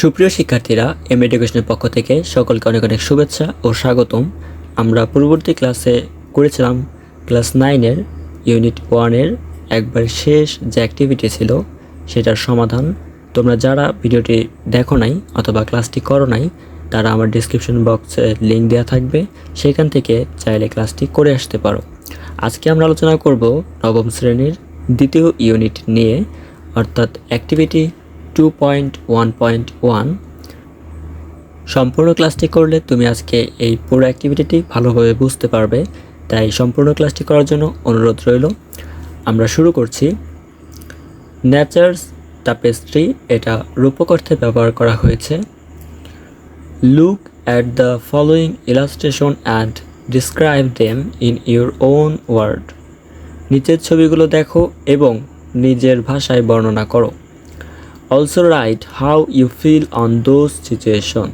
সুপ্রিয় শিক্ষার্থীরা, এম এডুকেশনের পক্ষ থেকে সকলকে অনেক অনেক শুভেচ্ছা ও স্বাগতম। আমরা পূর্ববর্তী ক্লাসে করেছিলাম ক্লাস 9-এর ইউনিট 1-এর একবার শেষ যে অ্যাক্টিভিটি ছিল সেটার সমাধান। তোমরা যারা ভিডিওটি দেখো নাই অথবা ক্লাসটি করো নাই, তারা আমার ডিসক্রিপশন বক্সে লিঙ্ক দেওয়া থাকবে, সেখান থেকে চাইলে ক্লাসটি করে আসতে পারো। আজকে আমরা আলোচনা করব নবম শ্রেণীর দ্বিতীয় ইউনিট নিয়ে, অর্থাৎ অ্যাক্টিভিটি 2.1.1। সম্পূর্ণ ক্লাসটি করলে তুমি আজকে এই পুরো অ্যাক্টিভিটিটি ভালোভাবে বুঝতে পারবে, তাই সম্পূর্ণ ক্লাসটি করার জন্য অনুরোধ রইল। আমরা শুরু করছি। নেচারস টাপেস্ট্রি, এটা রূপক অর্থে ব্যবহার করা হয়েছে। Look at the following illustration and describe them in your own word. নিচের ছবিগুলো দেখো এবং নিজের ভাষায় বর্ণনা করো। Also write how you feel on those situation.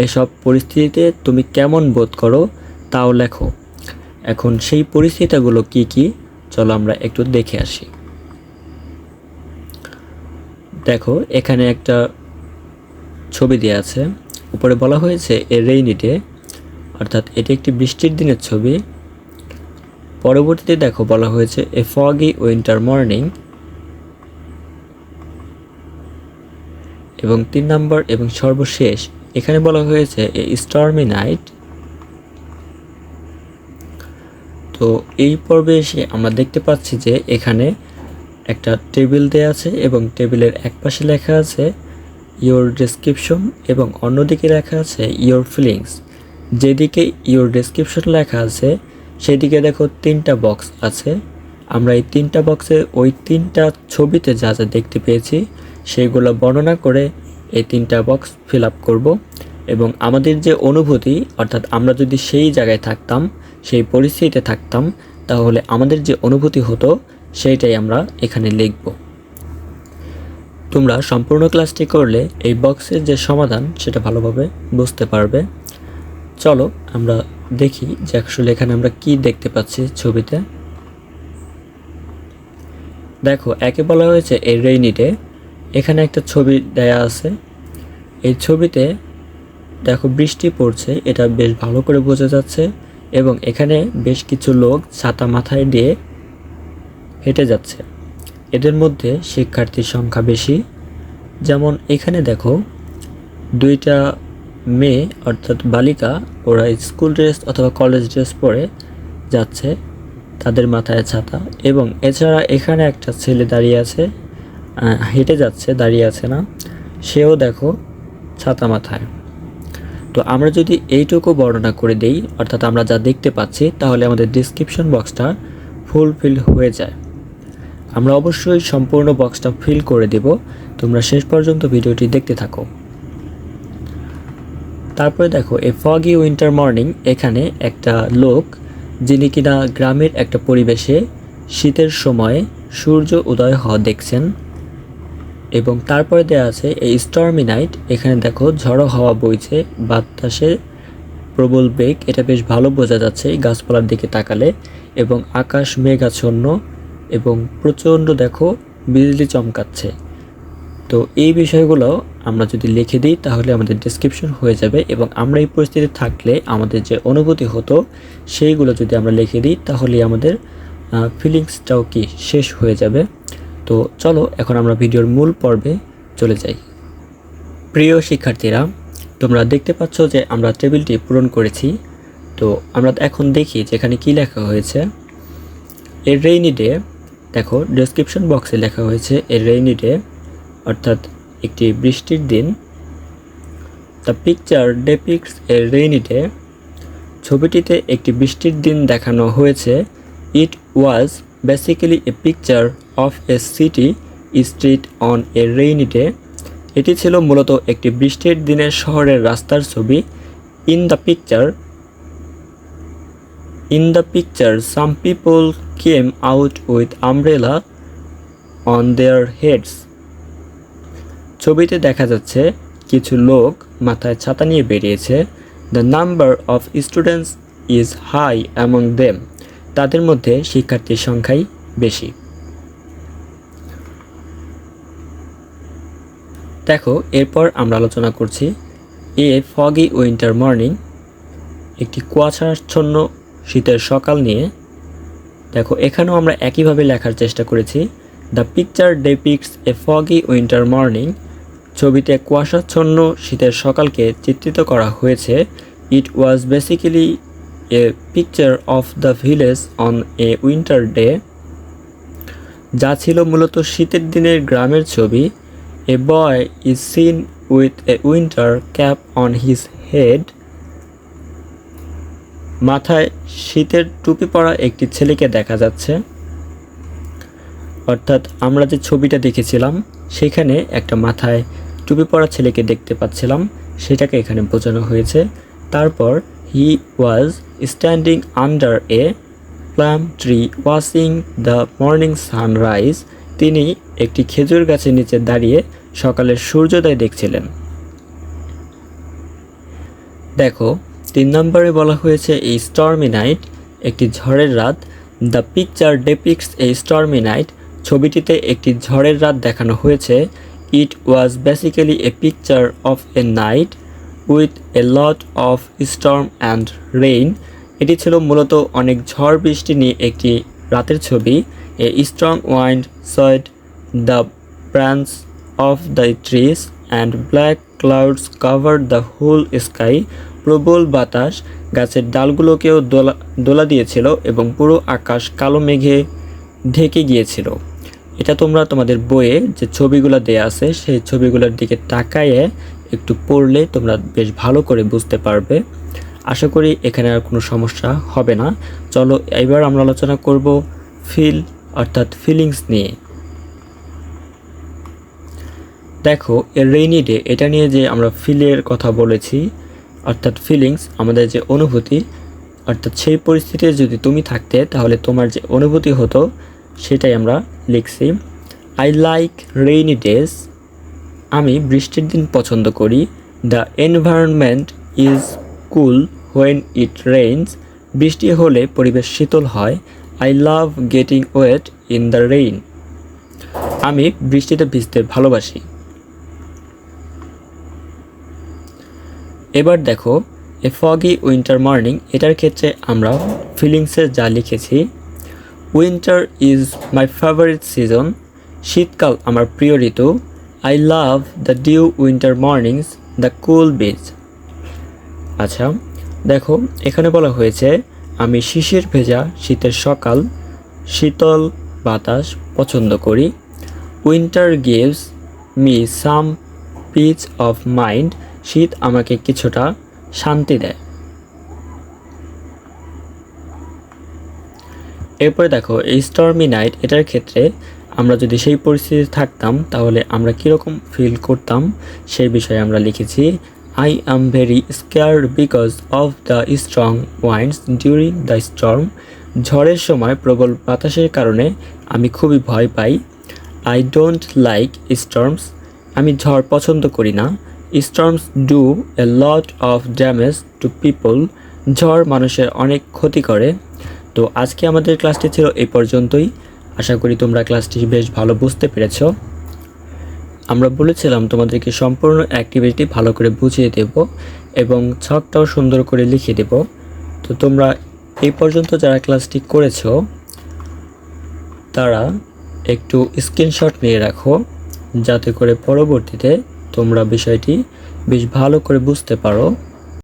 এসব পরিস্থিতিতে তুমি কেমন বোধ করো তাও লেখো। এখন সেই পরিস্থিতিগুলো কি কি, চলো আমরা একটু দেখে আসি। দেখো, এখানে একটা ছবি দেওয়া আছে। উপরে বলা হয়েছে এ রেইনি ডে, অর্থাৎ এটি একটি বৃষ্টির দিনের ছবি। পরবর্তীতে দেখো বলা হয়েছে এ ফগি উইন্টার মর্নিং, এবং 3 নম্বর এবং সর্বশেষ এখানে বলা হয়েছে এ স্টর্মি নাইট। তো এই পর্বে এসে আমরা দেখতে পাচ্ছি যে এখানে একটা টেবিল দেয়া আছে এবং টেবিলের এক পাশে লেখা আছে ইওর ডেসক্রিপশন এবং অন্যদিকে লেখা আছে ইওর ফিলিংস। যেদিকে ইওর ডেসক্রিপশন লেখা আছে সেদিকে দেখো 3টা বক্স আছে। আমরা এই 3টা বক্সে ওই 3টা ছবিতে যা যা দেখতে পেয়েছি সেগুলো বর্ণনা করে এই 3টা বক্স ফিল আপ করব, এবং আমাদের যে অনুভূতি, অর্থাৎ আমরা যদি সেই জায়গায় থাকতাম, সেই পরিস্থিতিতে থাকতাম, তাহলে আমাদের যে অনুভূতি হতো সেইটাই আমরা এখানে লিখব। তোমরা সম্পূর্ণ ক্লাসটি করলে এই বক্সের যে সমাধান সেটা ভালোভাবে বুঝতে পারবে। চলো আমরা দেখি যে আসলে এখানে আমরা কি দেখতে পাচ্ছি ছবিতে। দেখো, একে বলা হয়েছে এই রেইনি ডে। এখানে একটা ছবি দেয়া আছে। এই ছবিতে দেখো বৃষ্টি পড়ছে, এটা বেশ ভালো করে বোঝা যাচ্ছে, এবং এখানে বেশ কিছু লোক ছাতা মাথায় দিয়ে হেঁটে যাচ্ছে। এদের মধ্যে শিক্ষার্থীর সংখ্যা বেশি। যেমন এখানে দেখো 2টা মেয়ে অর্থাৎ বালিকা, ওরা স্কুল ড্রেস অথবা কলেজ ড্রেস পরে যাচ্ছে, তাদের মাথায় ছাতা। এবং এছাড়া এখানে একটা ছেলে দাঁড়িয়ে আছে, হেঁটে যাচ্ছে, দাঁড়িয়ে আছে না, সেও দেখো ছাতা মাথায়। তো আমরা যদি এইটুকু বর্ণনা করে দেই, অর্থাৎ আমরা যা দেখতে পাচ্ছি, তাহলে আমাদের ডিসক্রিপশন বক্সটা ফুলফিল হয়ে যায়। আমরা অবশ্যই সম্পূর্ণ বক্সটা ফিল করে দেব, তোমরা শেষ পর্যন্ত ভিডিওটি দেখতে থাকো। তারপরে দেখো এ ফগি উইন্টার মর্নিং, এখানে একটা লোক যিনি কিনা গ্রামের একটা পরিবেশে শীতের সময় সূর্য উদয় হওয়া দেখছেন। এবং তারপরে দেওয়া আছে এই স্টর্মি নাইট, এখানে দেখো ঝড়ো হাওয়া বইছে, বাতাসে প্রবল বেগ, এটা বেশ ভালো বোঝা যাচ্ছে এই গাছপালার দিকে তাকালে। এবং আকাশ মেঘাচ্ছন্ন এবং প্রচণ্ড দেখো বিজলি চমকাচ্ছে। তো এই বিষয়গুলো আমরা যদি লিখে দিই তাহলে আমাদের ডেসক্রিপশন হয়ে যাবে, এবং আমরা এই পরিস্থিতি থাকলে আমাদের যে অনুভূতি হতো সেইগুলো যদি আমরা লিখে দিই তাহলে আমাদের ফিলিংসটাও কি শেষ হয়ে যাবে। তো চলো এখন আমরা ভিডিওর মূল পর্বে চলে যাই। প্রিয় শিক্ষার্থীরা, তোমরা দেখতে পাচ্ছ যে আমরা টেবিলটি পূরণ করেছি। তো আমরা এখন দেখি যে এখানে কী লেখা হয়েছে। এ রেইনি ডে, দেখো ডেসক্রিপশন বক্সে লেখা হয়েছে এ রেইনি ডে, অর্থাৎ একটি বৃষ্টির দিন। The picture depicts a rainy day, ছবিটিতে একটি বৃষ্টির দিন দেখানো হয়েছে। It was basically a picture of a city street on a rainy day, এটি ছিল মূলত একটি বৃষ্টির দিনের শহরের রাস্তার ছবি। In the picture some people came out with umbrella on their heads, ছবিতে দেখা যাচ্ছে কিছু লোক মাথায় ছাতা নিয়ে বেরিয়েছে। The number of students is high among them, তাদের মধ্যে শিক্ষার্থীর সংখ্যাই বেশি। দেখো এরপর আমরা আলোচনা করছি এ ফগি উইন্টার মর্নিং, একটি কুয়াশাচ্ছন্ন শীতের সকাল নিয়ে। দেখো এখানেও আমরা একইভাবে লেখার চেষ্টা করেছি। The picture depicts a foggy winter morning, ছবিতে কুয়াশাচ্ছন্ন শীতের সকালকে চিত্রিত করা হয়েছে। It was basically a picture of the village on a winter day, যা ছিল মূলত শীতের দিনের গ্রামের ছবি। A boy is seen with a winter cap on his head, মাথায় শীতের টুপি পরা একটি ছেলেকে দেখা যাচ্ছে। অর্থাৎ আমরা যে ছবিটা দেখেছিলাম সেখানে একটা মাথায় টুপি পরা ছেলেকে দেখতে পাচ্ছিলাম, সেটাকে এখানে বোঝানো হয়েছে। তারপর he was standing under a plum tree watching the morning sunrise, তিনি একটি খেজুর গাছের নিচে দাঁড়িয়ে সকালের সূর্যোদয় দেখছিলেন। দেখো 3 নম্বরে বলা হয়েছে এই স্টর্মি নাইট, একটি ঝড়ের রাত। The picture depicts a stormy night, ছবিটিতে একটি ঝড়ের রাত দেখানো হয়েছে। It was basically a picture of a night with a lot of storm and rain, এটি ছিল মূলত অনেক ঝড় বৃষ্টি নিয়ে একটি রাতের ছবি। A strong wind swayed the branch of the trees and black clouds cover the whole sky, প্রবল বাতাস গাছের ডালগুলোকেও দোলা দিয়েছিল এবং পুরো আকাশ কালো মেঘে ঢেকে গিয়েছিল। এটা তোমরা তোমাদের বইয়ে যে ছবিগুলো দেয়া আছে সেই ছবিগুলোর দিকে তাকায়ে একটু পড়লে তোমরা বেশ ভালো করে বুঝতে পারবে। আশা করি এখানে আর কোনো সমস্যা হবে না। চলো এবার আমরা আলোচনা করব ফিল অর্থাৎ ফিলিংস নিয়ে। দেখো এ রেইনি ডে, এটা নিয়ে যে আমরা ফিলের কথা বলেছি অর্থাৎ ফিলিংস, আমাদের যে অনুভূতি, অর্থাৎ সেই পরিস্থিতিতে যদি তুমি থাকতে তাহলে তোমার যে অনুভূতি হতো সেটাই আমরা লিখছি। আই লাইক রেইনি ডেজ, আমি বৃষ্টির দিন পছন্দ করি। The environment is cool when it rains, বৃষ্টি হলে পরিবেশ শীতল হয়। I love getting wait in the rain, আমি বৃষ্টিতে ভিজতে ভালোবাসি। এবার দেখো এ ফগি উইন্টার মর্নিং, এটার ক্ষেত্রে আমরা ফিলিংসে যা লিখেছি, winter is my favourite season, শীতকাল আমার প্রিয় ঋতু। I love the dew winter mornings, the cool beach. আচ্ছা দেখো এখানে বলা হয়েছে আমি শিশির ভেজা শীতের সকাল, শীতল বাতাস পছন্দ করি। Winter gives me some piece of mind, শীত আমাকে কিছুটা শান্তি দেয়। এরপরে দেখো এই স্টর্মি নাইট, এটার ক্ষেত্রে আমরা যদি সেই পরিস্থিতিতে থাকতাম তাহলে আমরা কীরকম ফিল করতাম সেই বিষয়ে আমরা লিখেছি। I am very scared because of the strong winds during the storm, ঝড়ের সময় প্রবল বাতাসের কারণে আমি খুবই ভয় পাই। আই ডোন্ট লাইক স্টর্মস, আমি ঝড় পছন্দ করি না। Storms do a lot of damage to people, ঝড় মানুষের অনেক ক্ষতি করে। তো আজকে আমাদের ক্লাসটি ছিল এই পর্যন্তই। আশা করি তোমরা ক্লাসটি বেশ ভালো বুঝতে পেরেছ। আমরা বলেছিলাম তোমাদেরকে সম্পূর্ণ অ্যাক্টিভিটি ভালো করে বুঝিয়ে দেব এবং ছকটাও সুন্দর করে লিখে দেব। তো তোমরা এই পর্যন্ত যারা ক্লাসটি করেছো তারা একটু স্ক্রিনশট নিয়ে রাখো, যাতে করে পরবর্তীতে তোমরা বিষয়টি বেশ ভালো করে বুঝতে পারো।